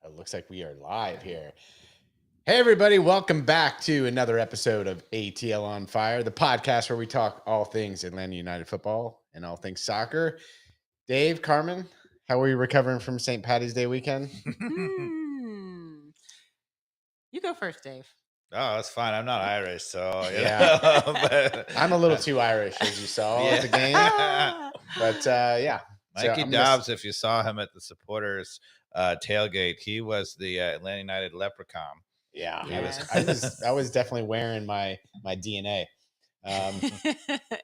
It looks like we are live here. Hey, everybody, welcome back to another episode of ATL on Fire, the podcast where we talk all things Atlanta United football and all things soccer. Dave, Carmen, how are you recovering from St. Patty's Day weekend? You go first, Dave. Oh, that's fine. I'm not Irish, so Yeah. but, I'm a little too Irish, as you saw at the game. But yeah. Mikey So Dobbs, if you saw him at the supporters tailgate, he was the Atlanta United leprechaun. Yeah, Yes. I was definitely wearing my DNA.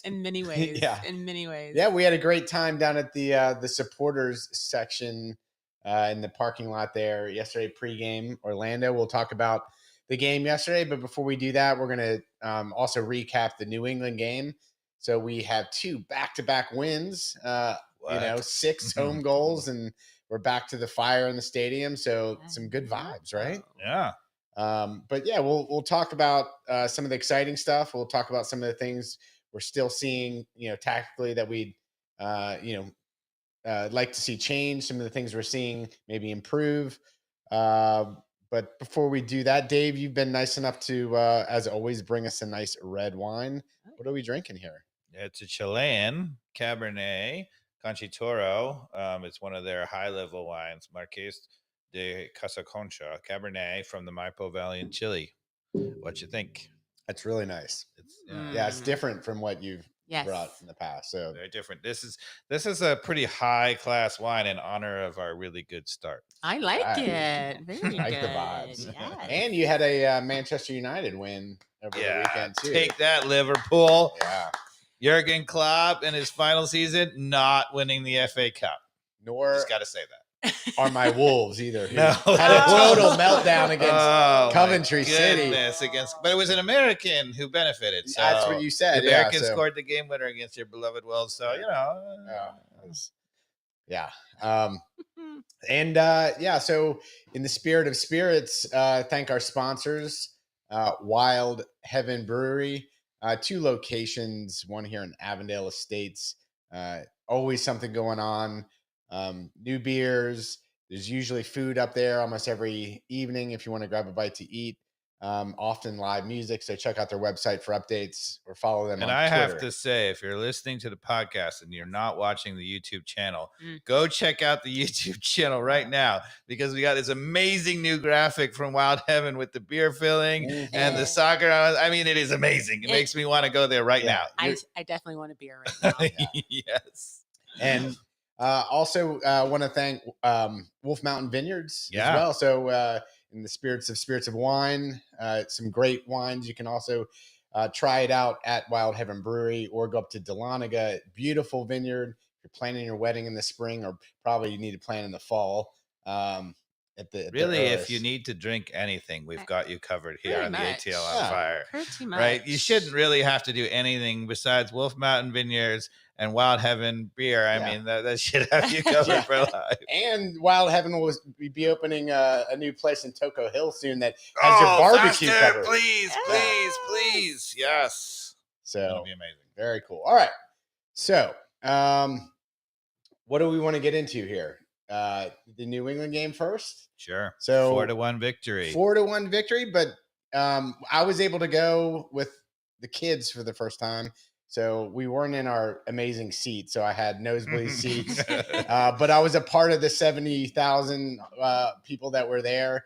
In many ways. Yeah. In many ways. Yeah, we had a great time down at the supporters section in the parking lot there yesterday pregame. Orlando. We'll talk about the game yesterday, but before we do that, we're going to also recap the New England game. So we have two back-to-back wins. 6 home goals, and we're back to the fire in the stadium. So some good vibes, right? Yeah. But yeah, we'll talk about some of the exciting stuff. We'll talk about some of the things we're still seeing, tactically that we'd, like to see change. Some of the things we're seeing maybe improve. But before we do that, Dave, you've been nice enough to, as always, bring us a nice red wine. What are we drinking here? It's a Chilean Cabernet Conchitoro. It's one of their high-level wines, Marqués de Casaconcha Cabernet from the Maipo Valley in Chile. What you think? That's really nice. It's different from what you've brought in the past. So very different. This is a pretty high class wine in honor of our really good start. I like it. Very like good. the vibes. Yes. And you had a Manchester United win over the weekend too. Take that, Liverpool. Yeah. Jurgen Klopp in his final season not winning the FA Cup. Nor just got to say that. Are my Wolves either. No. Had a total meltdown against Coventry City. But it was an American who benefited. So that's what you said. The American scored the game winner against your beloved Wolves. So, so in the spirit of spirits, thank our sponsors, Wild Heaven Brewery, 2 locations, one here in Avondale Estates. Always something going on. New beers. There's usually food up there almost every evening if you want to grab a bite to eat. Often live music. So check out their website for updates or follow them on Twitter. And I have to say, if you're listening to the podcast and you're not watching the YouTube channel, go check out the YouTube channel right now, because we got this amazing new graphic from Wild Heaven with the beer filling and the soccer. I mean, it is amazing. It makes me want to go there right now. I definitely want a beer right now. Yes. And also want to thank Wolf Mountain Vineyards as well. So in the spirits of wine, some great wines. You can also try it out at Wild Heaven Brewery or go up to Dahlonega. Beautiful vineyard. If you're planning your wedding in the spring, or probably you need to plan in the fall. If you need to drink anything, we've got you covered here on the ATL on Fire. Pretty much. Right? You shouldn't really have to do anything besides Wolf Mountain Vineyards and Wild Heaven beer. I mean, that should have you covered for life. And Wild Heaven will be opening a new place in Toco Hill soon that has your barbecue covered. Please. Yes. So that'll be amazing. Very cool. All right. So what do we want to get into here? The New England game first? Sure. So 4-1 victory. 4-1 victory, but I was able to go with the kids for the first time. So we weren't in our amazing seats. So I had nosebleed seats, but I was a part of the 70,000 people that were there.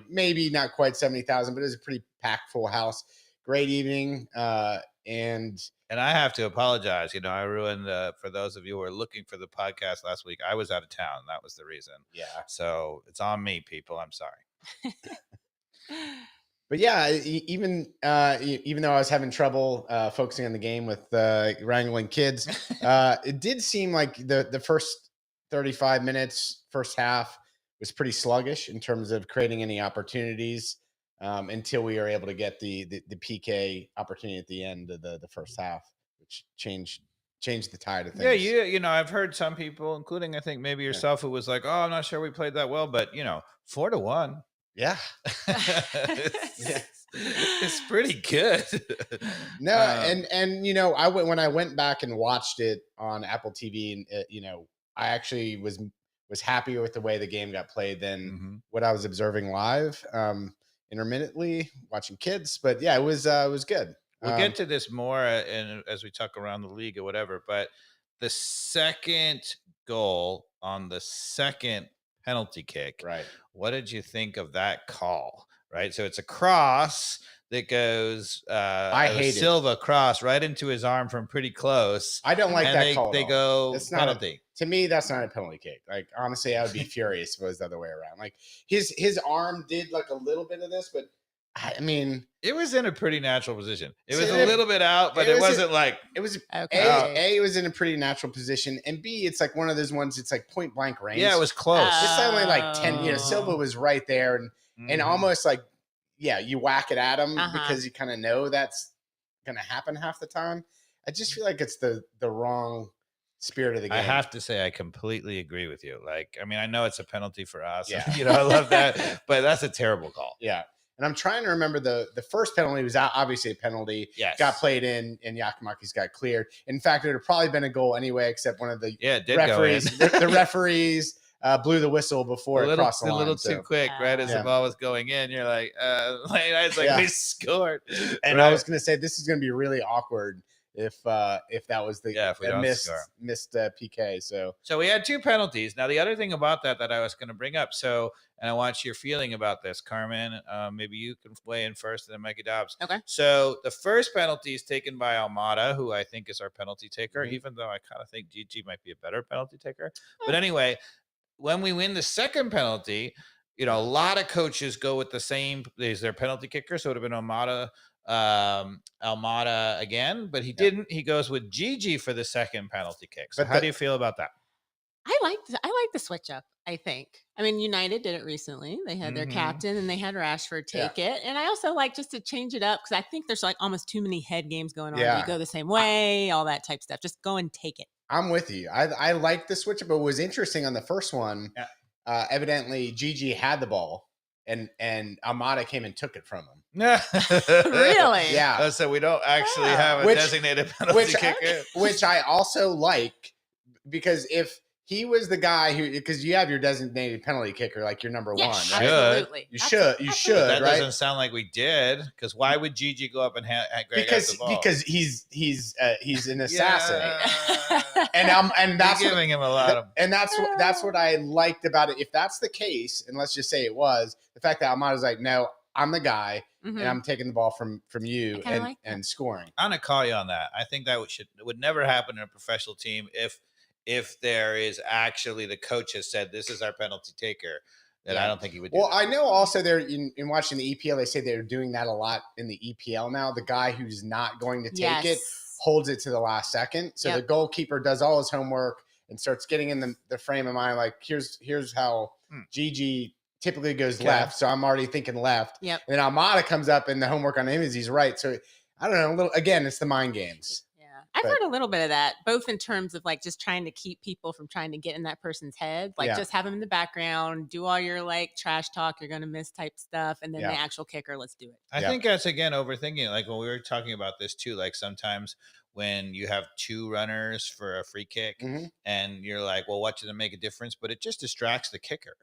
Maybe not quite 70,000, but it was a pretty packed full house. Great evening. And I have to apologize. I ruined for those of you who were looking for the podcast last week. I was out of town. That was the reason. Yeah. So it's on me, people. I'm sorry. But yeah, even though I was having trouble focusing on the game with wrangling kids, it did seem like the first 35 minutes, first half, was pretty sluggish in terms of creating any opportunities until we were able to get the PK opportunity at the end of the first half, which changed the tide of things. Yeah, I've heard some people, including I think maybe yourself, who was like, "Oh, I'm not sure we played that well," but 4-1. Yeah. It's pretty good. No, and when I went back and watched it on Apple TV, and I actually was was happier with the way the game got played than Mhm. what I was observing live, intermittently watching kids. But yeah, it was good. We'll get to this more and as we talk around the league or whatever, but the second goal on the second penalty kick, Right. what did you think of that call? Right. So it's a cross that goes I hate it. Silva cross right into his arm from pretty close. I don't like And that call. they at all. go It's not penalty. to me, that's not a penalty kick. Like, honestly, I would be furious if it was the other way around. Like, his arm did like a little bit of this, but I mean, It was in a pretty natural position. It So was a little bit out, but it it was wasn't like it was Okay. A, it was in a pretty natural position, and B, it's like one of those ones. It's like point blank range. yeah, it was close. It's only like 10. You know, Silva Oh. was right there, and Mhm. almost like, yeah, you whack it at him Uh-huh. because you kind of know that's gonna happen half the time. I just feel like it's the wrong spirit of the game. I have to say, I completely agree with you. Like, I mean, I know it's a penalty for us. Yeah. You know, I love that, but that's a terrible call. Yeah. And I'm trying to remember the first penalty was obviously a penalty. Yes. Got played in, and Yakimakis got cleared. In fact, it would have probably been a goal anyway, except one of the Yeah, it did referees, go in. the referees blew the whistle before it crossed the line. A little so- too quick, right? As Yeah. the ball was going in, you're like, it's like Yeah. we scored. And Right? I was going to say this is going to be really awkward if that was the Yeah, if we a don't missed score. PK. So So we had two penalties. Now, the other thing about that I was going to bring up, and I want your feeling about this, Carmen. Maybe you can weigh in first, and then Mikey Dobbs. Okay. So the first penalty is taken by Almada, who I think is our penalty taker, Mhm. even though I kind of think GG might be a better penalty taker. But anyway, when we win the second penalty, a lot of coaches go with the same. Is their penalty kicker, so it would have been Almada again, but he didn't. He goes with Gigi for the second penalty kick. So But how do you feel about that? I like the switch up. I think. I mean, United did it recently. They had their Mhm. captain and they had Rashford take it. And I also like just to change it up because I think there's like almost too many head games going on. Yeah. You go the same way, all that type stuff. Just go and take it. I'm with you. I like the switch, but what was interesting on the first one, Yeah. evidently Gigi had the ball, and Almada came and took it from him. Really? Yeah. Oh, so we don't actually Yeah. have a Which- designated penalty which- kicker. Which I also like, because if he was the guy because you have your designated penalty kicker, like your number Yeah, one, Should. right? absolutely. You should, Absolutely. That right? doesn't sound like we did. Because why would Gigi go up and Greg Because the ball? because he's an assassin, Yeah. and that's You're what, giving him a lot of. and that's what I liked about it. If that's the case, and let's just say it was, the fact that Almada's like, no, I'm the guy, Mhm. and I'm taking the ball from you I kinda and like that. and scoring. I'm gonna call you on that. I think that would never happen in a professional team if there is actually the coach has said this is our penalty taker. Then I Yeah. don't think he would do Well, that. I know also they're in watching the EPL, they say they're doing that a lot in the EPL now. The guy who's not going to take it Yes. holds it to the last second. So the Yep. goalkeeper does all his homework and starts getting in the frame of mind. Like, here's how Gigi typically goes Okay. left. So I'm already thinking left. Yep. And then Almada comes up and the homework on him is he's right. So I don't know. Again, it's the mind games. Yeah. I've But- heard a little bit of that, both in terms of like just trying to keep people from trying to get in that person's head. Like Yeah. just have them in the background, do all your like trash talk, you're gonna miss type stuff, and then Yeah. the actual kicker, let's do it. I Yeah. think that's again overthinking it. Like when we were talking about this too, like sometimes when you have two runners for a free kick Mhm. and you're like, well, what does it make a difference? But it just distracts the kicker.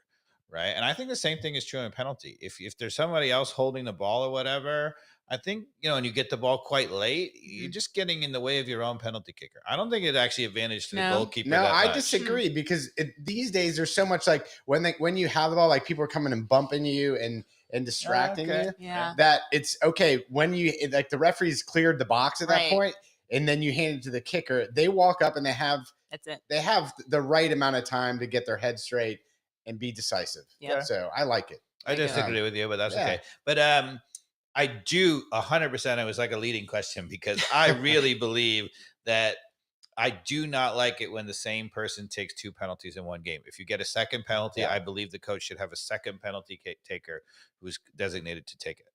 Right. And I think the same thing is true in penalty. If there's somebody else holding the ball or whatever, I think, and you get the ball quite late, you're just getting in the way of your own penalty kicker. I don't think it's actually advantage to the No. goalkeeper. No, that I much. disagree because these days there's so much like when you have the ball, like people are coming and bumping you and distracting okay. you. Yeah. That it's okay when like the referees cleared the box at that Right. point, and then you hand it to the kicker. They walk up and they have That's it. the right amount of time to get their head straight and be decisive. Yep. So I like it. I There you go. disagree with you, but that's Yeah. okay. But I do 100%. It was like a leading question because I really believe that I do not like it when the same person takes two penalties in one game. If you get a second penalty, Yeah. I believe the coach should have a second penalty taker who's designated to take it.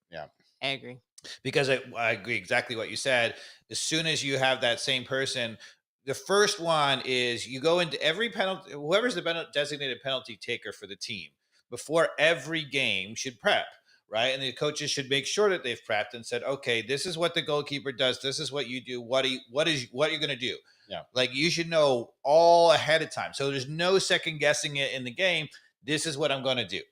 I agree. Because I agree exactly what you said. As soon as you have that same person, the first one is you go into every penalty, whoever's the designated penalty taker for the team before every game should prep, right? And the coaches should make sure that they've prepped and said, okay, this is what the goalkeeper does. This is what you do. What are you going to do? Yeah. Like you should know all ahead of time. So there's no second guessing it in the game. This is what I'm going to do.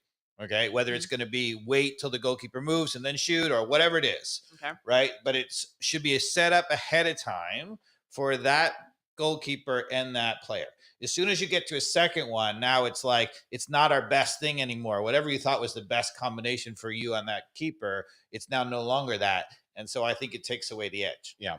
Okay. Whether it's going to be wait till the goalkeeper moves and then shoot or whatever it is. Okay. Right. But it should be a setup ahead of time for that goalkeeper and that player. As soon as you get to a second one, now it's like it's not our best thing anymore. Whatever you thought was the best combination for you on that keeper, it's now no longer that. And so I think it takes away the edge. Yeah.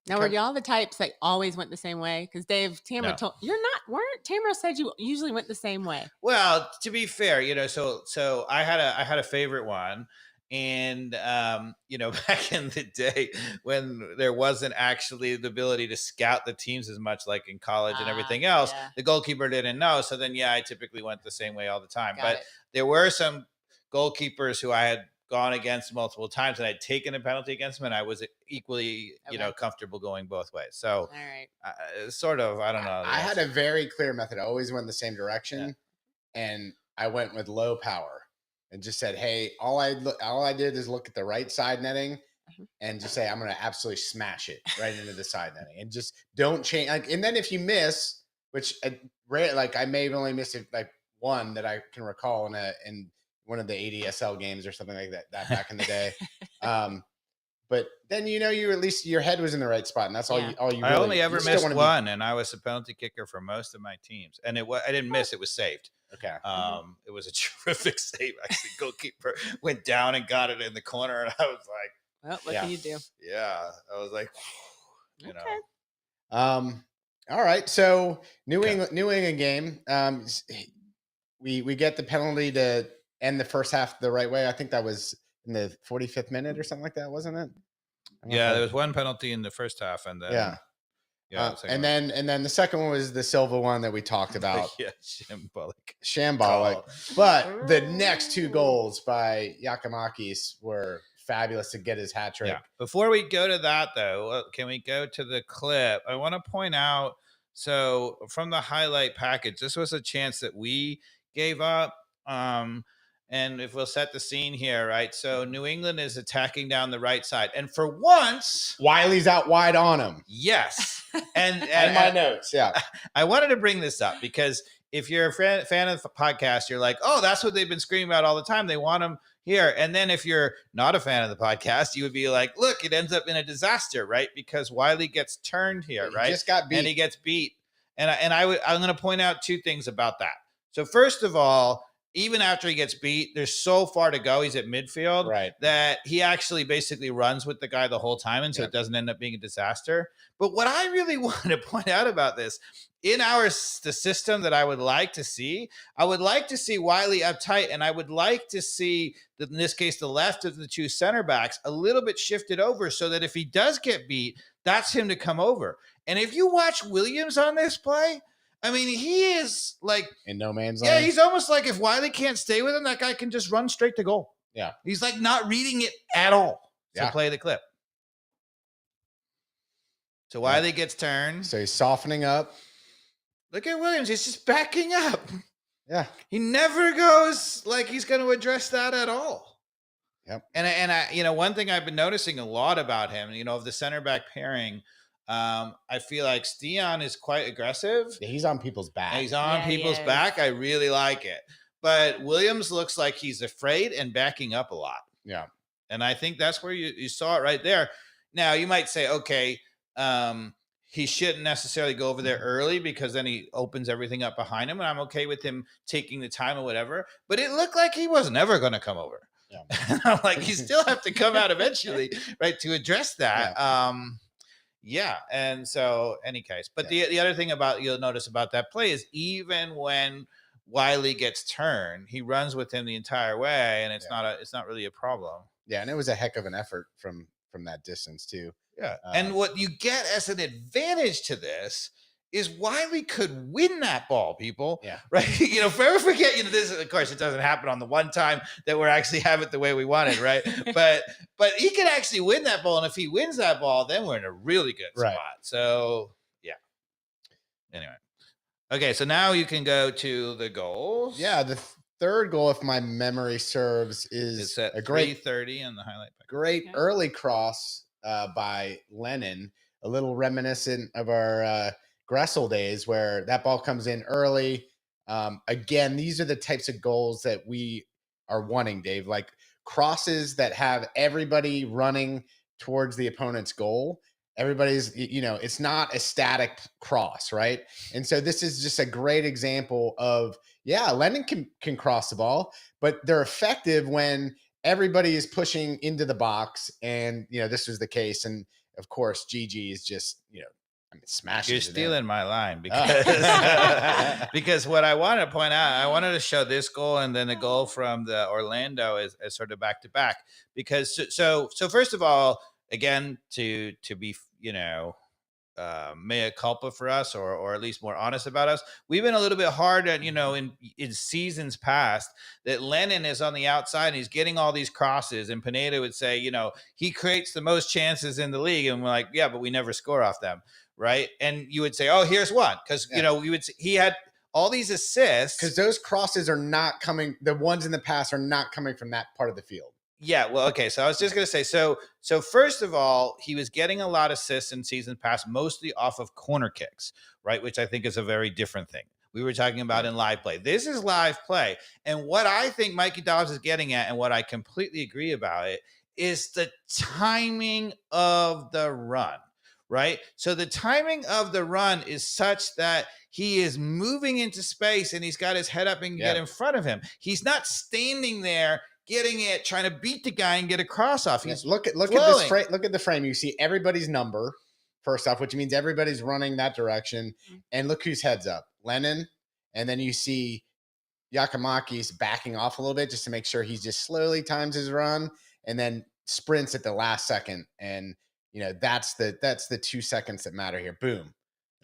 Now, were y'all the types that always went the same way? Because Tamara told you're not. Weren't Tamara said you usually went the same way? Well, to be fair, so I had a favorite one. And, back in the day when there wasn't actually the ability to scout the teams as much like in college and everything else, the goalkeeper didn't know. So then, I typically went the same way all the time. But there were some goalkeepers who I had gone against multiple times and I'd taken a penalty against them and I was equally, comfortable going both ways. So all right. sort of, I don't know. I had a very clear method. I always went the same direction and I went with low power. And just said, hey, all I did is look at the right side netting and just say, I'm going to absolutely smash it right into the side netting and just don't change. Like, and then if you miss, which I may have only missed it like one that I can recall in one of the ADSL games or something like that back in the day. But then, you at least your head was in the right spot. And that's all you really, I only ever missed one and I was a penalty kicker for most of my teams. And I didn't miss, it was saved. Okay. It was a terrific save. Actually, goalkeeper went down and got it in the corner, and I was like, "Well, what can you do?" Yeah, I was like, All right. So New England game. We get the penalty to end the first half the right way. I think that was in the 45th minute or something like that, wasn't it? Yeah, there was one penalty in the first half, and then and then the second one was the Silva one that we talked about. Shambolic. But the next two goals by Giakoumakis were fabulous to get his hat trick. Yeah. Before we go to that, though, can we go to the clip? I want to point out, so from the highlight package, this was a chance that we gave up. And if we'll set the scene here, right? So New England is attacking down the right side. And for once, Wiley's out wide on him. Yes. And my notes. Yeah. I wanted to bring this up because if you're a fan of the podcast, you're like, oh, that's what they've been screaming about all the time. They want him here. And then if you're not a fan of the podcast, you would be like, look, it ends up in a disaster, right? Because Wiley gets turned here, right? He just got beat. And he gets beat. And I'm going to point out two things about that. So first of all, even after he gets beat, there's so far to go. He's at midfield that he actually basically runs with the guy the whole time. And so it doesn't end up being a disaster. But what I really want to point out about this, in the system that I would like to see Wiley up tight. And I would like to see, in this case, the left of the two center backs a little bit shifted over so that if he does get beat, that's him to come over. And if you watch Williams on this play, I mean, he is like in no man's land. Yeah, he's almost like if Wiley can't stay with him, that guy can just run straight to goal. Yeah. He's like not reading it at all. So play the clip. So Wiley gets turned. So he's softening up. Look at Williams. He's just backing up. Yeah. He never goes like he's going to address that at all. Yep. And I, one thing I've been noticing a lot about him, of the center back pairing, I feel like Stian is quite aggressive. Yeah, he's on people's back. He's on people's back. I really like it. But Williams looks like he's afraid and backing up a lot. Yeah. And I think that's where you saw it right there. Now, you might say, okay, he shouldn't necessarily go over there early because then he opens everything up behind him. And I'm okay with him taking the time or whatever. But it looked like he was never going to come over. Yeah. I'm like, you still have to come out eventually, right, to address that. Yeah. And so any case, but the other thing you'll notice about that play is even when Wiley gets turned, he runs with him the entire way and it's not really a problem. Yeah. And it was a heck of an effort from that distance too. Yeah. And what you get as an advantage to this is Wiley could win that ball, people. Yeah. Right. Forever forget, this, of course, it doesn't happen on the one time that we're actually have it the way we wanted. Right. but he could actually win that ball. And if he wins that ball, then we're in a really good spot. So, yeah. Anyway. Okay. So now you can go to the goals. Yeah. The third goal, if my memory serves, is at a great 3:30 in the highlight. Great early cross by Lennon. a little reminiscent of our Gressel days where that ball comes in early. Again, these are the types of goals that we are wanting, Dave, like crosses that have everybody running towards the opponent's goal. Everybody's, it's not a static cross, right? And so this is just a great example of, Lennon can cross the ball, but they're effective when everybody is pushing into the box. And, this was the case. And of course, Gigi is just, smashes. You're stealing my line because because what I wanted to point out, I wanted to show this goal and then the goal from the Orlando as sort of back to back. Because so first of all, again, to be mea culpa for us, or at least more honest about us, we've been a little bit hard at in seasons past that Lennon is on the outside and he's getting all these crosses, and Pineda would say he creates the most chances in the league, and we're like, yeah, but we never score off them, right? And you would say, oh, here's one, because we would say he had all these assists because those crosses are not coming, the ones in the past are not coming from that part of the field. Yeah, well, okay. So I was just going to say, so first of all, he was getting a lot of assists in season past, mostly off of corner kicks, right? Which I think is a very different thing. We were talking about in live play. This is live play. And what I think Mikey Dobbs is getting at, and what I completely agree about it, is the timing of the run, right? So the timing of the run is such that he is moving into space and he's got his head up and get in front of him. He's not standing there getting it, trying to beat the guy and get a cross off. He's look at this frame. Look at the frame. You see everybody's number first off, which means everybody's running that direction. And look whose head's up, Lennon. And then you see Giakoumakis backing off a little bit just to make sure he just slowly times his run and then sprints at the last second. And that's the 2 seconds that matter here. Boom.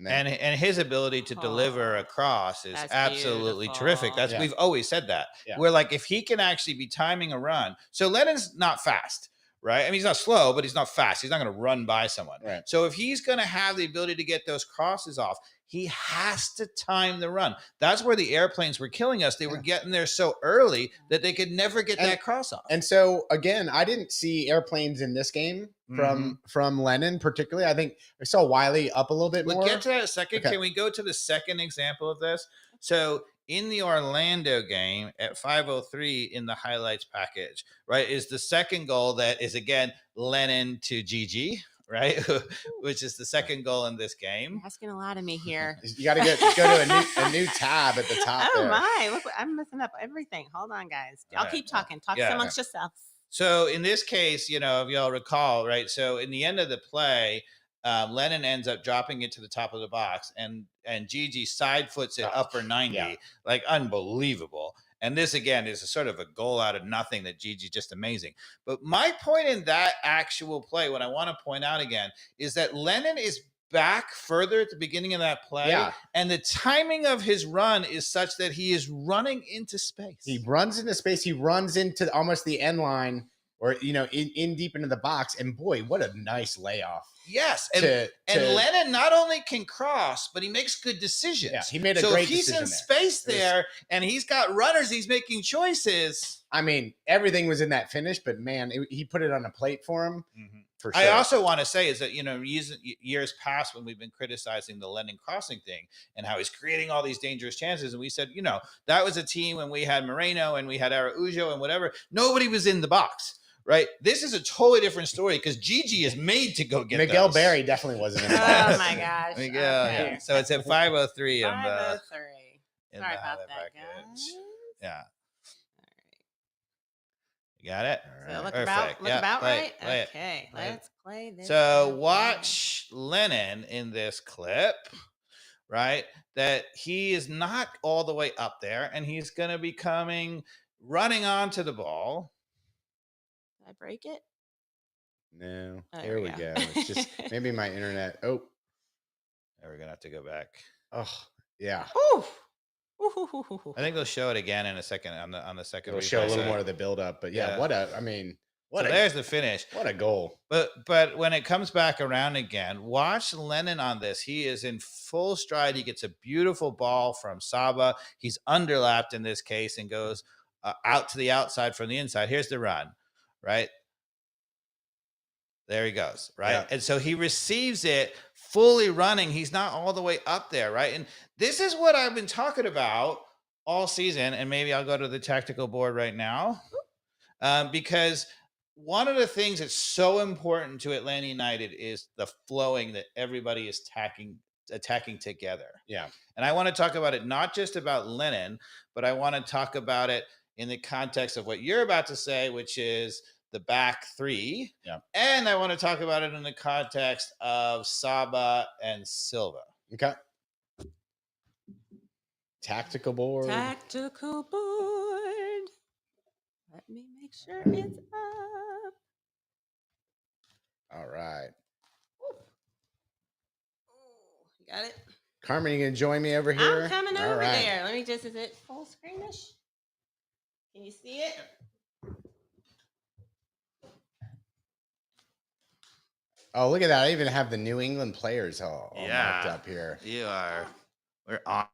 And his ability to deliver a cross is absolutely terrific. We've always said that. Yeah. We're like, if he can actually be timing a run. So Lennon's not fast, right? I mean, he's not slow, but he's not fast. He's not going to run by someone. Right. So if he's going to have the ability to get those crosses off, he has to time the run. That's where the airplanes were killing us. They were getting there so early that they could never get that cross off. And so, again, I didn't see airplanes in this game from Lennon particularly. I think I saw Wiley up a little bit more. We'll get to that in a second. Okay. Can we go to the second example of this? So in the Orlando game at 5:03 in the highlights package, right, is the second goal that is, again, Lennon to Gigi, right? Which is the second goal in this game. You're asking a lot of me here. You got to go to a new tab at the top. Oh my! Look, I'm messing up everything. Hold on, guys. I'll keep talking. Talk amongst yourselves. So in this case, if y'all recall, right? So in the end of the play, Lennon ends up dropping it to the top of the box, and Gigi side foots it upper 90, like unbelievable. And this, again, is a sort of a goal out of nothing that Gigi just amazing. But my point in that actual play, what I want to point out again, is that Lennon is back further at the beginning of that play. Yeah. And the timing of his run is such that he is running into space. He runs into space. He runs into almost the end line or, in deep into the box. And boy, what a nice layoff. Yes. And Lennon not only can cross, but he makes good decisions. Yeah, he made a great decision. So if he's in space there and he's got runners, he's making choices. I mean, everything was in that finish, but man, he put it on a plate for him. Mm-hmm. For sure. I also want to say is that, years past when we've been criticizing the Lennon crossing thing and how he's creating all these dangerous chances. And we said, that was a team when we had Moreno and we had Araujo and whatever. Nobody was in the box. Right. This is a totally different story because Gigi is made to go get Miguel those. Berry definitely wasn't in the box. Oh my gosh. Miguel, okay. So it's at 5:03. 5:03. Sorry about that, guys. Yeah. All right. You got it? So look about right? Okay. Let's play this. So watch Lennon in this clip, right? That he is not all the way up there and he's going to be running onto the ball. Did I break it? No. There we go. It's just maybe my internet. Oh. We're going to have to go back. Oh, yeah. Ooh. I think they'll show it again in a second on the second. We'll show a little more of the build up, but there's the finish. What a goal. But when it comes back around again, watch Lennon on this. He is in full stride. He gets a beautiful ball from Saba. He's underlapped in this case and goes out to the outside from the inside. Here's the run, right? There he goes, right? Yeah. And so he receives it fully running. He's not all the way up there, right? And this is what I've been talking about all season. And maybe I'll go to the tactical board right now, because one of the things that's so important to Atlanta United is the flowing that everybody is attacking together. Yeah. And I want to talk about it not just about Lennon, but I want to talk about it in the context of what you're about to say, which is the back three. Yeah. And I want to talk about it in the context of Saba and Silva. Okay. Tactical board. Tactical board. Let me make sure it's up. All right. Ooh, you got it? Carmen, you gonna join me over here? I'm coming over there. Let me just, is it full screenish? Can you see it? Oh, look at that. I even have the New England players all marked up here. We're on